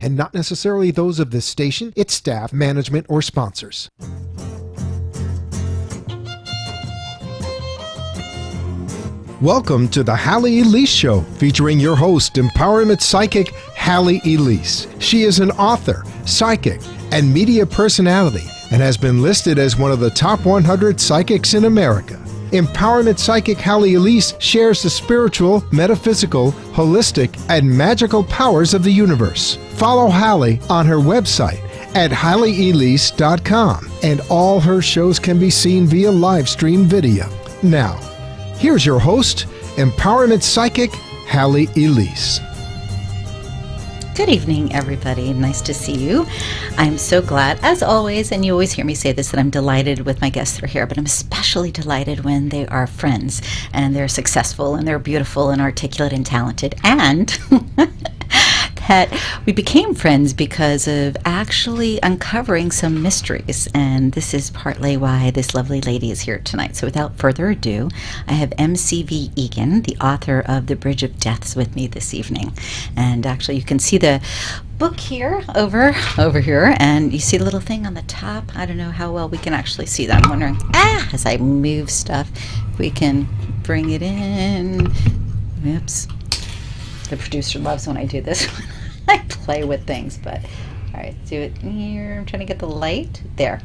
and not necessarily those of this station, its staff, management, or sponsors. Welcome to the Halley Elise Show, featuring your host, empowerment psychic Halley Elise. She is an author, psychic, and media personality, and has been listed as one of the top 100 psychics in America. Empowerment psychic Halley Elise shares the spiritual, metaphysical, holistic, and magical powers of the universe. Follow Halley on her website at HalleyElise.com, and all her shows can be seen via live stream video. Now, here's your host, empowerment psychic Halley Elise. Good evening, everybody. Nice to see you. I'm so glad, as always, and you always hear me say this, that I'm delighted with my guests that are here, but I'm especially delighted when they are friends and they're successful and they're beautiful and articulate and talented, and that we became friends because of actually uncovering some mysteries. And this is partly why this lovely lady is here tonight. So without further ado, I have MCV Egan, the author of The Bridge of Deaths, with me this evening. And actually you can see the book here over here, and you see the little thing on the top. I don't know how well we can actually see that. I'm wondering, as I move stuff, if we can bring it in. Oops. The producer loves when I do this. I play with things, but all right, do it here. I'm trying to get the light there.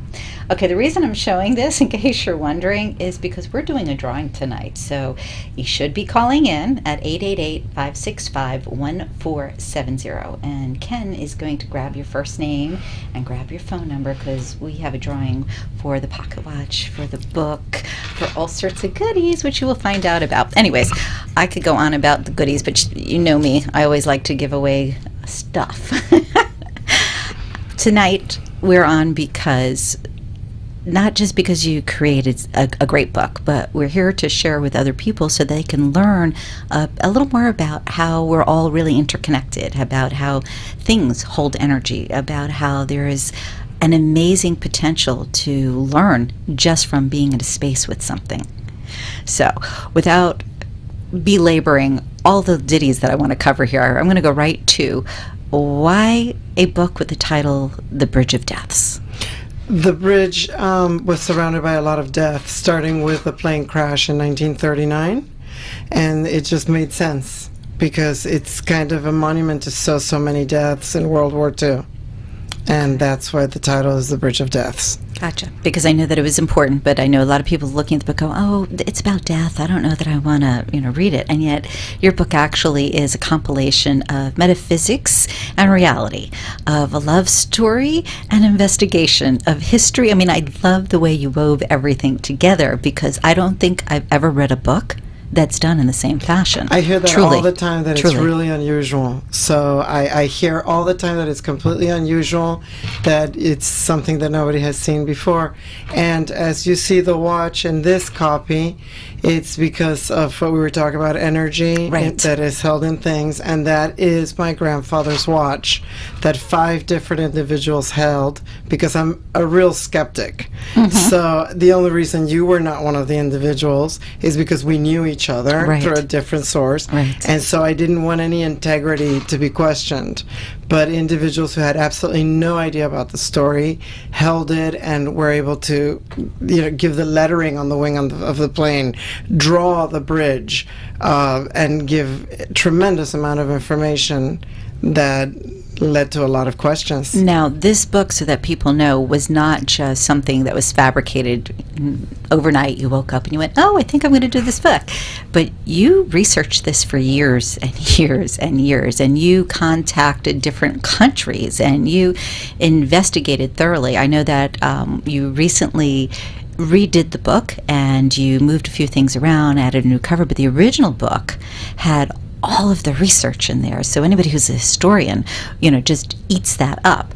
Okay, the reason I'm showing this, in case you're wondering, is because we're doing a drawing tonight. So you should be calling in at 888-565-1470. And Ken is going to grab your first name and grab your phone number, because we have a drawing for the pocket watch, for the book, for all sorts of goodies, which you will find out about. Anyways, I could go on about the goodies, but you know me. I always like to give away stuff. Tonight, we're on because, not just because you created a great book, but we're here to share with other people so they can learn a little more about how we're all really interconnected, about how things hold energy, about how there is an amazing potential to learn just from being in a space with something. So, without belaboring all the ditties that I want to cover here, I'm going to go right to why a book with the title The Bridge of Deaths. The bridge was surrounded by a lot of death, starting with a plane crash in 1939, and it just made sense because it's kind of a monument to so many deaths in World War II, and that's why the title is The Bridge of Deaths. Gotcha. Because I know that it was important, but I know a lot of people looking at the book go, oh, it's about death. I don't know that I want to, read it. And yet your book actually is a compilation of metaphysics and reality, of a love story and investigation of history. I mean, I love the way you wove everything together, because I don't think I've ever read a book that's done in the same fashion. I hear that Truly. all the time, that it's really unusual. So I hear all the time that it's completely unusual, that it's something that nobody has seen before. And as you see the watch in this copy, it's because of what we were talking about, energy that is held in things, and that is my grandfather's watch that 5 different individuals held, because I'm a real skeptic. Mm-hmm. So the only reason you were not one of the individuals is because we knew each other through a different source, and so I didn't want any integrity to be questioned. But individuals who had absolutely no idea about the story held it and were able to, give the lettering on the wing of the plane, draw the bridge, and give a tremendous amount of information that led to a lot of questions. Now, this book, so that people know, was not just something that was fabricated overnight. You woke up and you went, oh, I think I'm going to do this book. But you researched this for years and years and years, and you contacted different countries, and you investigated thoroughly. I know that you recently redid the book, and you moved a few things around, added a new cover, but the original book had all of the research in there. So anybody who's a historian, just eats that up.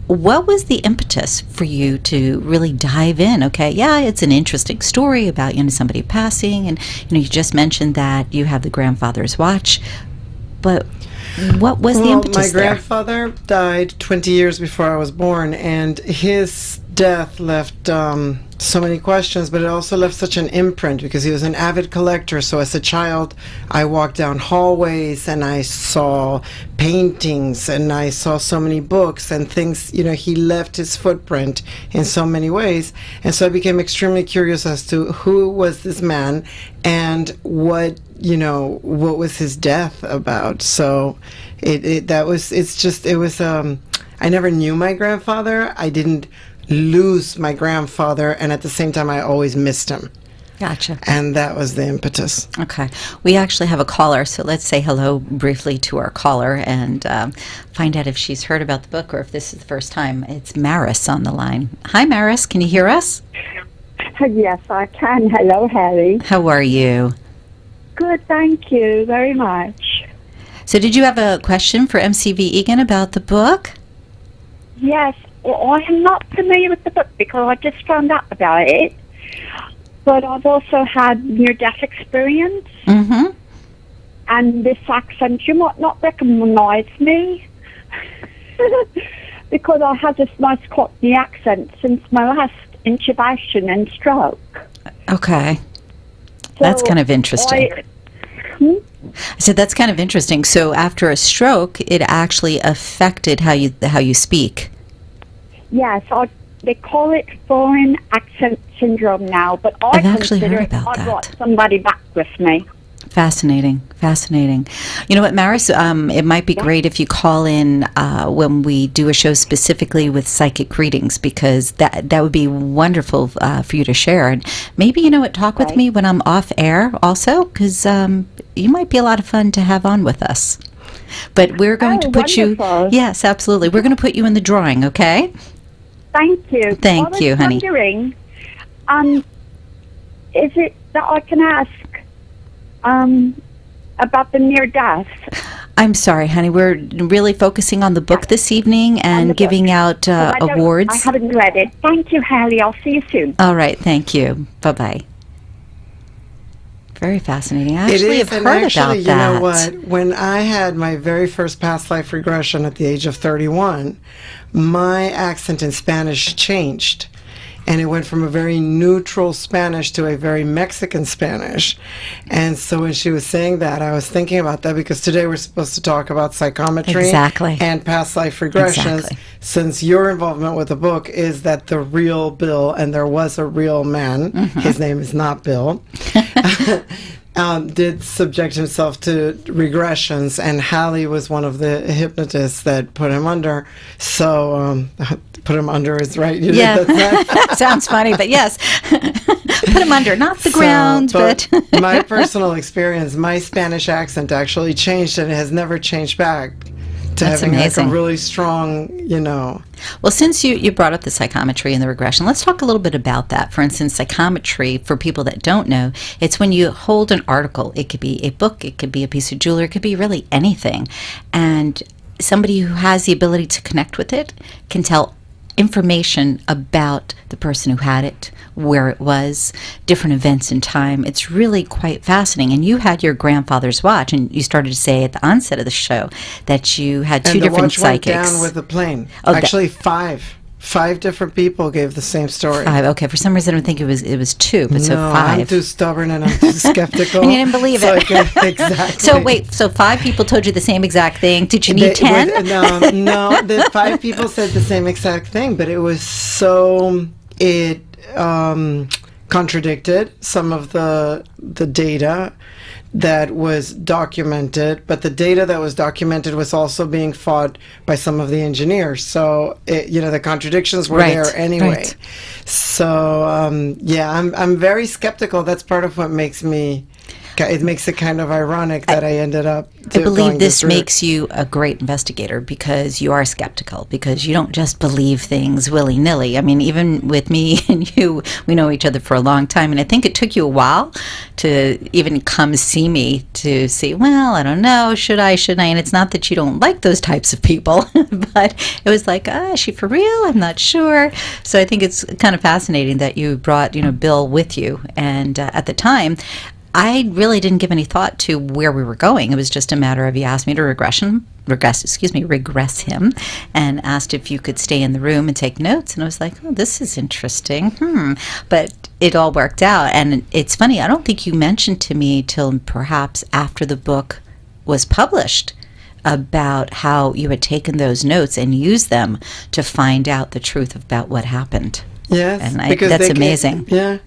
What was the impetus for you to really dive in? Okay, yeah, it's an interesting story about, somebody passing, and, you just mentioned that you have the grandfather's watch, but What was the impetus my there? grandfather died 20 years before I was born, and his death left so many questions, but it also left such an imprint because he was an avid collector. So as a child, I walked down hallways and I saw paintings and I saw so many books and things. You know, he left his footprint in so many ways. And so I became extremely curious as to who was this man and what was his death about. So I never knew my grandfather. I didn't lose my grandfather, and at the same time I always missed him. Gotcha. And that was the impetus. Okay. We actually have a caller, so let's say hello briefly to our caller and find out if she's heard about the book or if this is the first time. It's Maris on the line. Hi, Maris. Can you hear us? Yes, I can. Hello, Halley. How are you? Good, thank you very much. So did you have a question for MCV Egan about the book? Yes, well, I am not familiar with the book because I just found out about it. But I've also had near-death experience. Mm-hmm. And this accent, you might not recognize me. Because I had this nice Cockney accent since my last intubation and stroke. Okay. That's kind of interesting. I said that's kind of interesting. So after a stroke, it actually affected how you speak. Yes, they call it foreign accent syndrome now, but I've actually heard about I that. brought somebody back with me. Fascinating. You know what, Maris? It might be great if you call in when we do a show specifically with psychic readings, because that would be wonderful for you to share. And maybe, talk with me when I'm off air also, because you might be a lot of fun to have on with us. But we're going to put wonderful. you... Yes, absolutely. We're going to put you in the drawing, okay? Thank you. Thank you, honey. I was wondering, is it that I can ask about the near death? I'm sorry, honey. We're really focusing on the book this evening and giving out awards. I haven't read it. Thank you, Halley. I'll see you soon. All right. Thank you. Bye-bye. Very fascinating. I actually have heard about that. You know what? When I had my very first past life regression at the age of 31, my accent in Spanish changed. And it went from a very neutral Spanish to a very Mexican Spanish. And so when she was saying that, I was thinking about that because today we're supposed to talk about psychometry and past life regressions. Exactly. Since your involvement with the book is that the real Bill, and there was a real man, his name is not Bill, did subject himself to regressions, and Halley was one of the hypnotists that put him under. So, put him under is right. You Yeah, sounds funny, but yes. Put him under, not the ground, but... My personal experience, my Spanish accent actually changed, and it has never changed back to That's having amazing. like a really strong, Well, since you brought up the psychometry and the regression, let's talk a little bit about that. For instance, psychometry, for people that don't know, it's when you hold an article. It could be a book, it could be a piece of jewelry, it could be really anything. And somebody who has the ability to connect with it can tell information about the person who had it, where it was, different events in time. It's really quite fascinating. And you had your grandfather's watch, and you started to say at the onset of the show that you had two different psychics. And the watch went down with the plane. Oh, actually, five different people gave the same story. Five. Okay, for some reason I think it was two, but so No, five. I'm too stubborn and I'm too skeptical. And you didn't believe it. Exactly. So wait, so five people told you the same exact thing. Did you need 10? No, the five people said the same exact thing, but it was it contradicted some of the data that was documented, but the data that was documented was also being fought by some of the engineers. So, the contradictions were there anyway. Right. So, I'm very skeptical. That's part of what makes it kind of ironic that I ended up I believe this route. makes you a great investigator because you are skeptical, because you don't just believe things willy-nilly. I mean, even with me and you, we know each other for a long time, and I think it took you a while to even come see me to see, well, I don't know, should I? And it's not that you don't like those types of people, but it was like, is she for real? I'm not sure. So I think it's kind of fascinating that you brought, Bill with you. And at the time, I really didn't give any thought to where we were going. It was just a matter of, he asked me to regress him, and asked if you could stay in the room and take notes. And I was like, oh, this is interesting. But it all worked out. And it's funny, I don't think you mentioned to me till perhaps after the book was published about how you had taken those notes and used them to find out the truth about what happened. Yes, and because that's amazing. Yeah.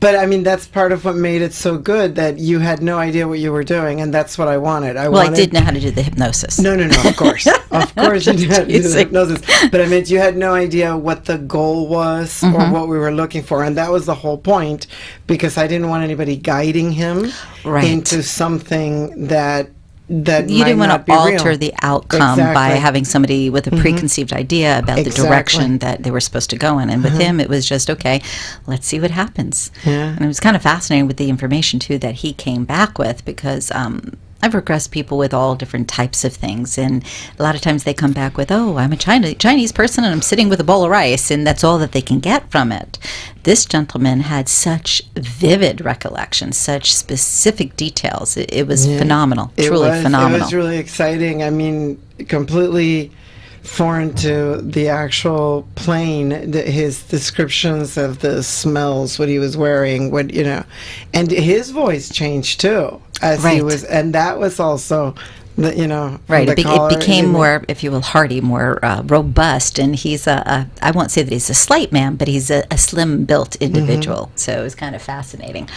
But I mean, that's part of what made it so good, that you had no idea what you were doing, and that's what I wanted. I did know how to do the hypnosis. No, of course. Of course you knew how to do the hypnosis. But I meant you had no idea what the goal was or what we were looking for, and that was the whole point, because I didn't want anybody guiding him into something that you didn't want to alter the outcome by having somebody with a preconceived idea about the direction that they were supposed to go in. And with him, it was just, okay, let's see what happens. Yeah. And it was kind of fascinating with the information, too, that he came back with, because I've regressed people with all different types of things, and a lot of times they come back with, oh, I'm a Chinese person and I'm sitting with a bowl of rice, and that's all that they can get from it. This gentleman had such vivid recollections, such specific details. It was phenomenal, truly phenomenal. It was really exciting. I mean, completely foreign to the actual plane, his descriptions of the smells, what he was wearing, and his voice changed too as he was, and that was also it became more, if you will, hearty, more robust, and he's I won't say that he's a slight man, but he's a slim built individual. So it was kind of fascinating.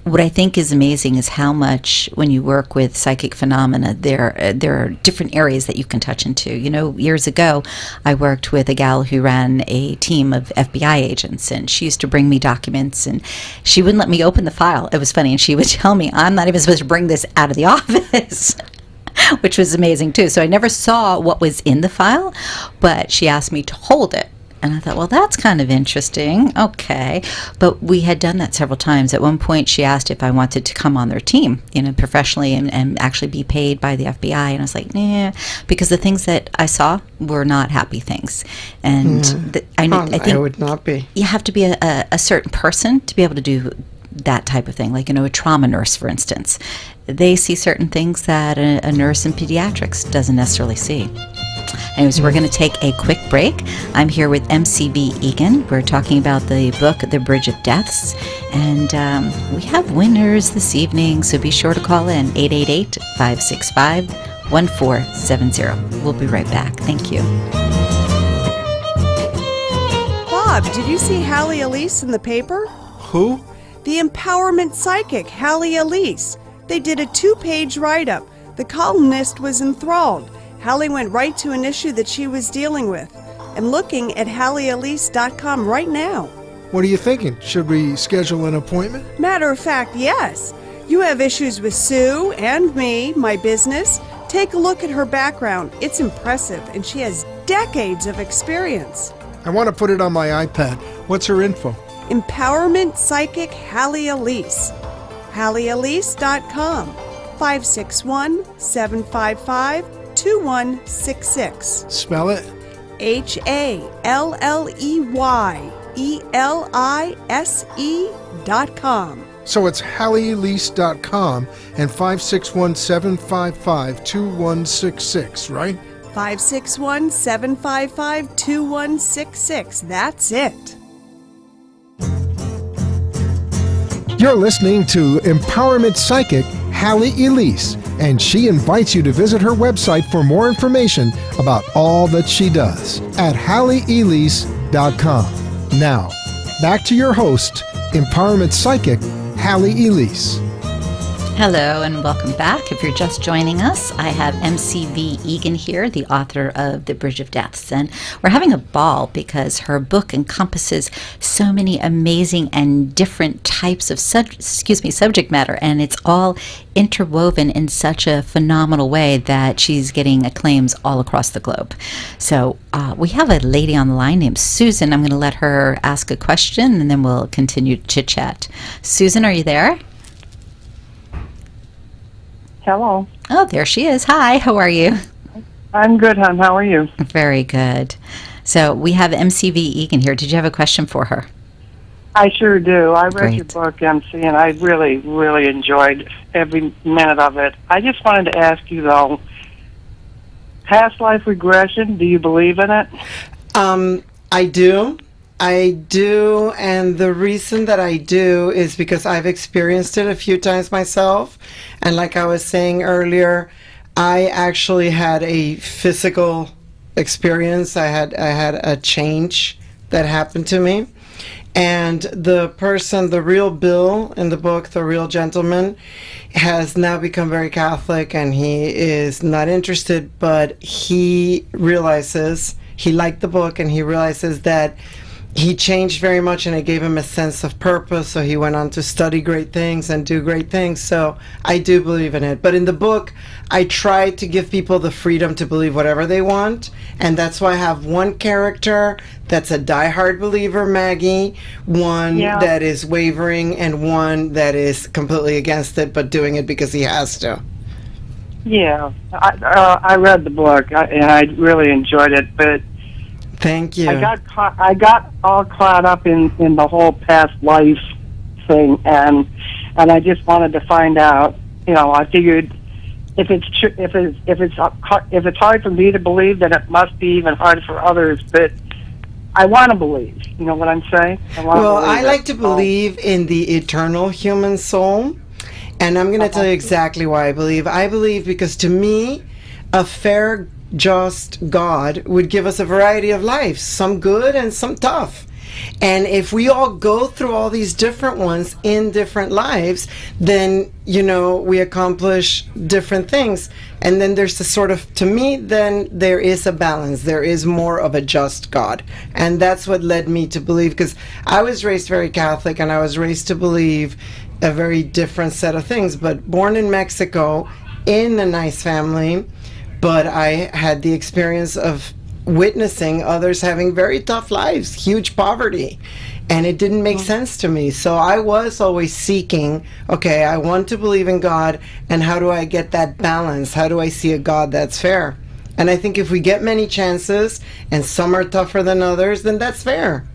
What I think is amazing is how much, when you work with psychic phenomena, there are different areas that you can touch into. Years ago, I worked with a gal who ran a team of FBI agents, and she used to bring me documents, and she wouldn't let me open the file. It was funny, and she would tell me, I'm not even supposed to bring this out of the office, which was amazing, too. So I never saw what was in the file, but she asked me to hold it. And I thought, well, that's kind of interesting. Okay. But we had done that several times. At one point, she asked if I wanted to come on their team, professionally and actually be paid by the FBI. And I was like, nah, because the things that I saw were not happy things. And I think I would not be. You have to be a certain person to be able to do that type of thing. Like, a trauma nurse, for instance. They see certain things that a nurse in pediatrics doesn't necessarily see. Anyways, we're going to take a quick break. I'm here with MCV Egan. We're talking about the book, The Bridge of Deaths. And we have winners this evening, so be sure to call in 888-565-1470. We'll be right back. Thank you. Bob, did you see Halley Elise in the paper? Who? The empowerment psychic, Halley Elise. They did a 2-page write-up. The columnist was enthralled. Halley went right to an issue that she was dealing with. I'm looking at HalleyElise.com right now. What are you thinking? Should we schedule an appointment? Matter of fact, yes. You have issues with Sue and me, my business. Take a look at her background. It's impressive, and she has decades of experience. I want to put it on my iPad. What's her info? Empowerment Psychic Halley Elise. HalleyElise.com. 561-755-2166. Spell it. HalleyElise.com. So it's HalleyElise.com and 561-755-2166, right? 561-755-2166. That's it. You're listening to Empowerment Psychic Halley Elise, and she invites you to visit her website for more information about all that she does at HalleyElise.com. Now, back to your host, Empowerment Psychic Halley Elise. Hello and welcome back. If you're just joining us, I have MCV Egan here, the author of The Bridge of Deaths, and we're having a ball because her book encompasses so many amazing and different types of subject matter, and it's all interwoven in such a phenomenal way that she's getting acclaims all across the globe. So we have a lady on the line named Susan. I'm going to let her ask a question and then we'll continue to chit-chat. Susan, are you there? Hello. Oh, there she is. Hi, how are you? I'm good, hon. How are you? Very good. So we have MCV Egan here. Did you have a question for her? I sure do. I read your Great. book, MC, and I really, really enjoyed every minute of it. I just wanted to ask you, though, past life regression, do you believe in it? I do. I do, and the reason that I do is because I've experienced it a few times myself. And like I was saying earlier, I actually had a physical experience. I had a change that happened to me. And the person, the real Bill in the book, the real gentleman, has now become very Catholic, and he is not interested, but he realizes, he liked the book, and he realizes that he changed very much, and it gave him a sense of purpose. So he went on to study great things and do great things. So I do believe in it. But in the book, I try to give people the freedom to believe whatever they want. And that's why I have one character that's a diehard believer, Maggie, one that is wavering, and one that is completely against it, but doing it because he has to. Yeah, I read the book, and I really enjoyed it, but Thank you. I got all caught up in the whole past life thing, and I just wanted to find out. You know, I figured if it's hard for me to believe, then it must be even hard for others. But I want to believe. You know what I'm saying? I like to believe in the eternal human soul, and I'm going to tell you exactly why I believe. I believe because to me, a fair, just God would give us a variety of lives, some good and some tough. And if we all go through all these different ones in different lives, then, you know, we accomplish different things. And then there's the sort of, to me, then there is a balance. There is more of a just God. And that's what led me to believe, because I was raised very Catholic, and I was raised to believe a very different set of things. But born in Mexico, in a nice family, but I had the experience of witnessing others having very tough lives, huge poverty, and it didn't make sense to me. So I was always seeking, okay, I want to believe in God, and how do I get that balance? How do I see a God that's fair? And I think if we get many chances, and some are tougher than others, then that's fair.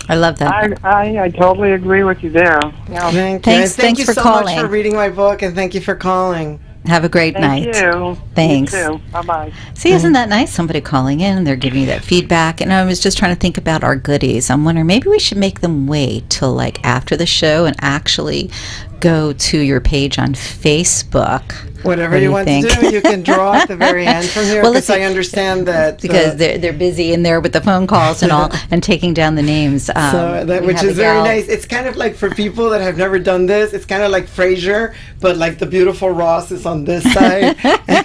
I love that. I totally agree with you there. Yeah. Thank you. Thanks You for so calling. much for reading my book, and thank you for calling. Have a great night. Thank you. Thanks. You too. Bye-bye. See, isn't that nice? Somebody calling in and they're giving you that feedback. And I was just trying to think about our goodies. I'm wondering maybe we should make them wait till like after the show and actually go to your page on Facebook. Whatever you want think? to do, you can draw at the very end from here, because I understand that because they're busy in there with the phone calls and all and taking down the names. Which is very nice. It's kind of like for people that have never done this. It's kind of like Frasier, but like the beautiful Ross is on this side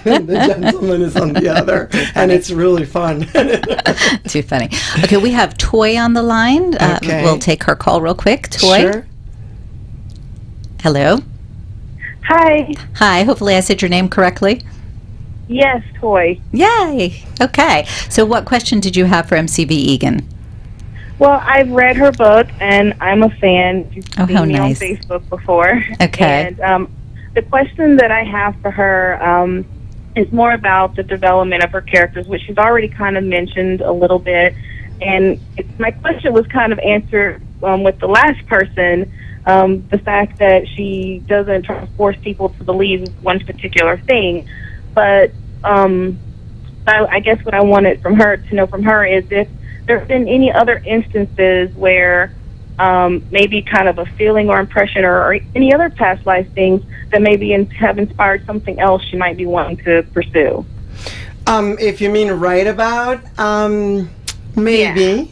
and the gentleman is on the other, and it's really fun. Too funny. Okay, we have Toy on the line. Okay. We'll take her call real quick. Toy. Sure. Hello. Hi. Hi. Hopefully I said your name correctly. Yes, Toy. Yay. Okay. So what question did you have for MCV Egan? Well, I've read her book, and I'm a fan. She's Oh, seen how me nice. on Facebook before. Okay. And the question that I have for her is more about the development of her characters, which she's already kind of mentioned a little bit. And my question was kind of answered with the last person, the fact that she doesn't try to force people to believe one particular thing. But I guess what I wanted to know from her is if there have been any other instances where maybe kind of a feeling or impression or any other past life things that maybe have inspired something else she might be wanting to pursue. If you mean write about, maybe. Yeah.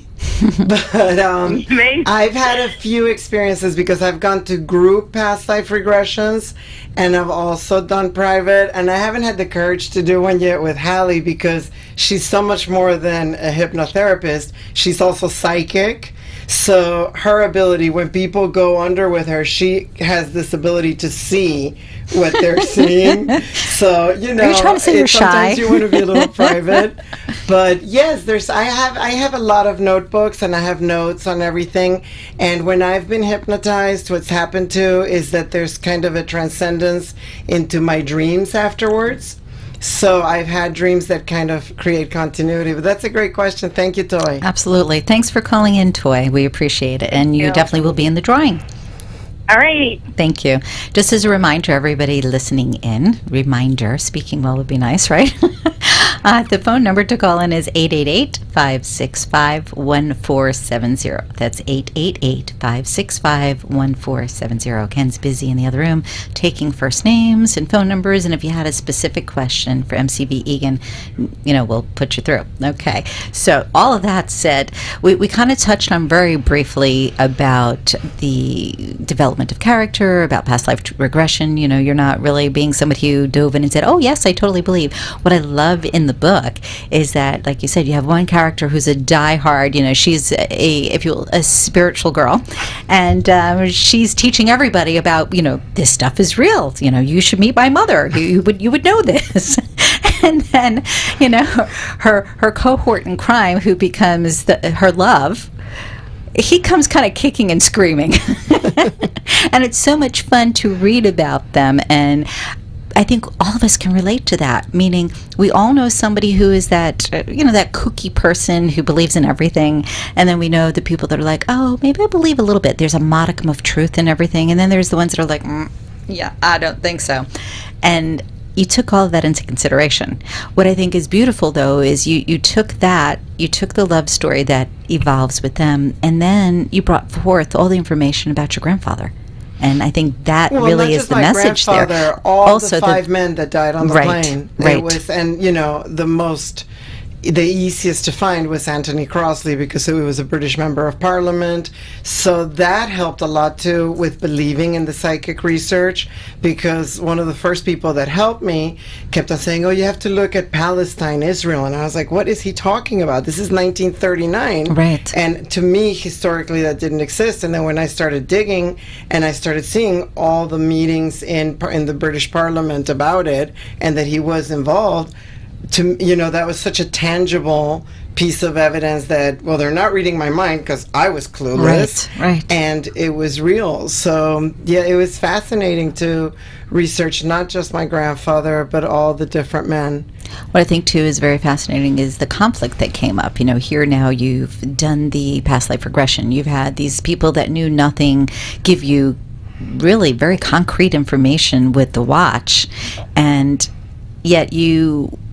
But I've had a few experiences because I've gone to group past life regressions, and I've also done private, and I haven't had the courage to do one yet with Halley because she's so much more than a hypnotherapist. She's also psychic. So her ability, when people go under with her, she has this ability to see what they're seeing. So, you know, Are you trying to say you're shy? sometimes you want to be a little private. But yes, I have a lot of notebooks, and I have notes on everything. And when I've been hypnotized, what's happened to is that there's kind of a transcendence into my dreams afterwards. So I've had dreams that kind of create continuity. But that's a great question. Thank you, Toy. Absolutely. Thanks for calling in, Toy. We appreciate it. And you definitely will be in the drawing. All right. Thank you. Just as a reminder, everybody listening in, speaking well would be nice, right? The phone number to call in is 888-565-1470. That's 888-565-1470. Ken's busy in the other room taking first names and phone numbers, and if you had a specific question for MCV Egan, we'll put you through. Okay. So all of that said, we kind of touched on very briefly about the development of character, about past life regression. You're not really being somebody who dove in and said, oh, yes, I totally believe. What I love in the book is that, like you said, you have one character who's a diehard, she's a spiritual girl, and she's teaching everybody about, this stuff is real. You should meet my mother. You would know this. And then, her cohort in crime, who becomes her love, he comes kind of kicking and screaming. And it's so much fun to read about them. And I think all of us can relate to that, meaning we all know somebody who is that, that kooky person who believes in everything. And then we know the people that are like, oh, maybe I believe a little bit. There's a modicum of truth in everything. And then there's the ones that are like, yeah, I don't think so. And you took all of that into consideration. What I think is beautiful, though, is you took the love story that evolves with them, and then you brought forth all the information about your grandfather. And I think that really is the message there. Also, the 5 men that died on the plane. Right. It was, and the easiest to find was Anthony Crossley, because he was a British member of Parliament. So that helped a lot too with believing in the psychic research, because one of the first people that helped me kept on saying, oh, you have to look at Palestine, Israel. And I was like, what is he talking about? This is 1939. Right. And to me, historically, that didn't exist. And then when I started digging and I started seeing all the meetings in the British Parliament about it, and that he was involved, that was such a tangible piece of evidence that, well, they're not reading my mind, because I was clueless. Right. And it was real. So, yeah, it was fascinating to research not just my grandfather, but all the different men. What I think, too, is very fascinating is the conflict that came up. Here now you've done the past life regression. You've had these people that knew nothing give you really very concrete information with the watch. And yet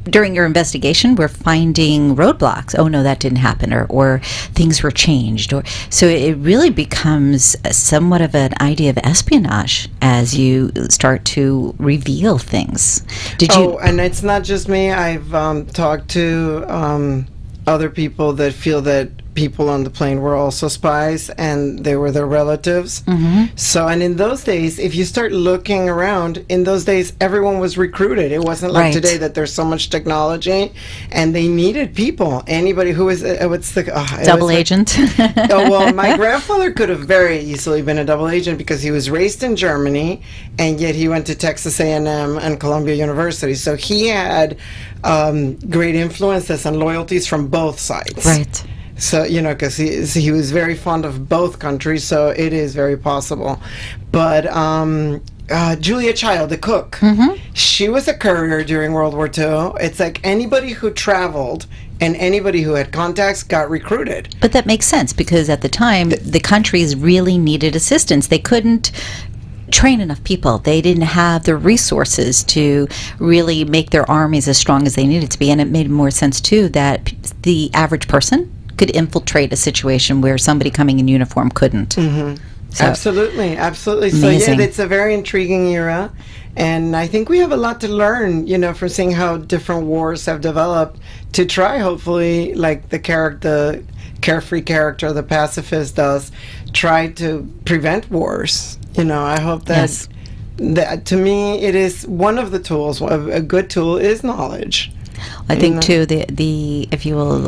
during your investigation, we're finding roadblocks. Oh, no, that didn't happen, or things were changed. So it really becomes somewhat of an idea of espionage as you start to reveal things. And it's not just me. I've talked to other people that feel that people on the plane were also spies, and they were their relatives. Mm-hmm. So, and in those days, if you start looking around, in those days, everyone was recruited. It wasn't like today that there's so much technology, and they needed people. Anybody who was, double agent. My grandfather could have very easily been a double agent, because he was raised in Germany, and yet he went to Texas A&M and Columbia University. So he had great influences and loyalties from both sides. Right. So, because he was very fond of both countries, so it is very possible. But Julia Child, the cook, mm-hmm. she was a courier during World War II. It's like anybody who traveled and anybody who had contacts got recruited. But that makes sense, because at the time, the countries really needed assistance. They couldn't train enough people. They didn't have the resources to really make their armies as strong as they needed to be. And it made more sense, too, that the average person could infiltrate a situation where somebody coming in uniform couldn't. Mm-hmm. So, absolutely. Amazing. So, yeah, it's a very intriguing era. And I think we have a lot to learn, from seeing how different wars have developed, to try, hopefully, like the carefree character, the pacifist does, try to prevent wars. I hope that, that, to me, it is one of the tools. A good tool is knowledge. I think, too, the if you will,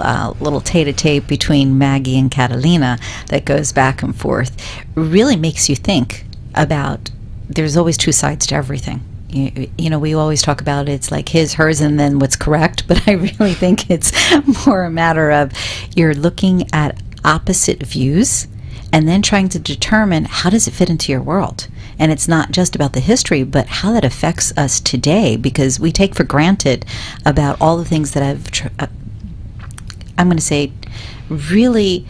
little tete-a-tete between Maggie and Catalina that goes back and forth really makes you think about there's always two sides to everything. We always talk about it's like his, hers, and then what's correct, but I really think it's more a matter of you're looking at opposite views, and then trying to determine how does it fit into your world. And it's not just about the history, but how that affects us today, because we take for granted about all the things that have, I'm going to say, really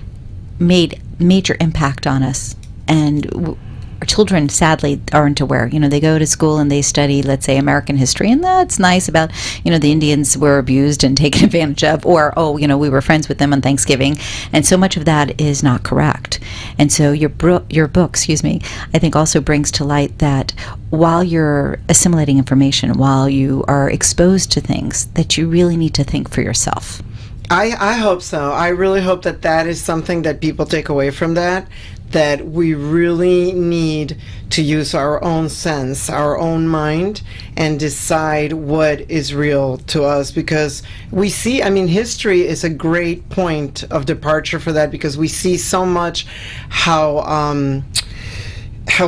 made major impact on us. And our children, sadly, aren't aware. They go to school and they study, let's say, American history, and that's nice about, the Indians were abused and taken advantage of, or, we were friends with them on Thanksgiving, and so much of that is not correct. And so your book, I think also brings to light that while you're assimilating information, while you are exposed to things, that you really need to think for yourself. I hope so. I really hope that is something that people take away from that we really need to use our own sense, our own mind, and decide what is real to us, because we see, history is a great point of departure for that, because we see so much how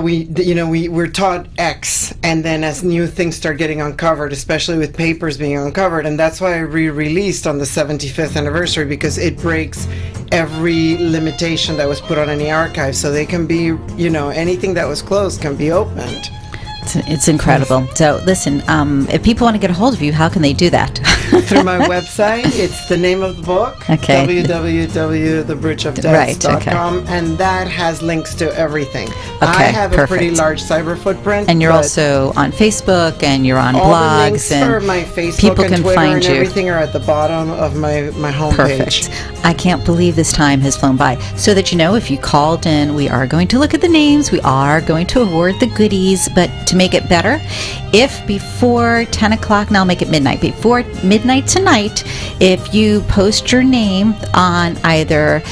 we're taught X, and then as new things start getting uncovered, especially with papers being uncovered, and that's why I re-released on the 75th anniversary, because it breaks every limitation that was put on any archive, so they can be, anything that was closed can be opened. It's incredible. So listen, if people want to get a hold of you, how can they do that? Through my website. It's the name of the book, okay. www.thebridgeofdeath.com, and that has links to everything. Okay, I have perfect. a pretty large cyber footprint. And you're also on Facebook, and you're on all blogs, the links and for my Facebook people and can Twitter find and you. everything are at the bottom of my homepage. Perfect. I can't believe this time has flown by. So that if you called in, we are going to look at the names, we are going to award the goodies, but to make it better, if before 10 o'clock, now I'll make it midnight, before midnight tonight, if you post your name on either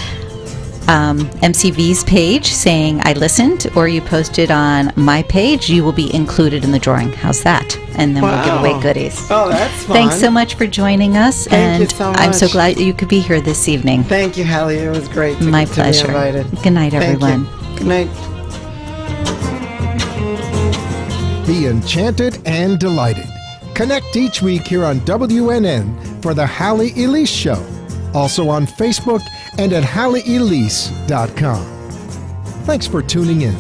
MCV's page saying I listened, or you post it on my page, you will be included in the drawing. How's that? And then we'll give away goodies. Oh, that's fun. Thanks so much for joining us. Thank you and so much. I'm so glad you could be here this evening. Thank you, Halley. It was great My to pleasure. be invited. Good night, Thank everyone. you. Good night. Be enchanted and delighted. Connect each week here on WNN for the Halley Elise Show. Also on Facebook and at HalleyElise.com. Thanks for tuning in.